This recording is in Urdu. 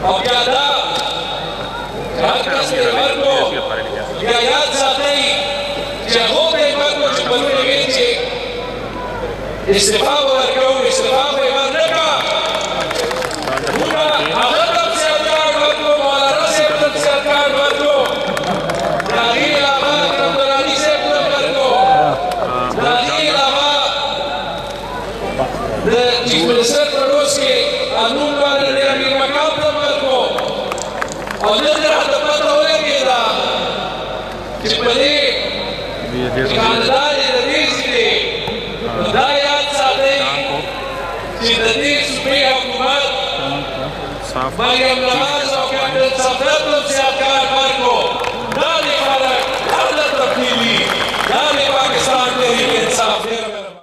او بیا دا هر کس کې ورکو بیا یاد ساتئ چې هغو ته یې ورکو چې بلونه وي چې استعفا به ورکوو استعفا به یې ورنکړه هغه ته سیال کارډ ورکړو مولانا صاحب ته سیال کارډ ورکړو د هغې علاوه اکرم دراني صاحب ته ورکړو د هغې علاوه د چیف منسټر په روز کې قانون باندې د امیر مقام ته ورکړو او نن راته پته ولګېده چې په دې خاندان یې د دې سیمې دا یاد ساتئ چې د دې صوبې حکومت مریم نواز او کیپټن صفدر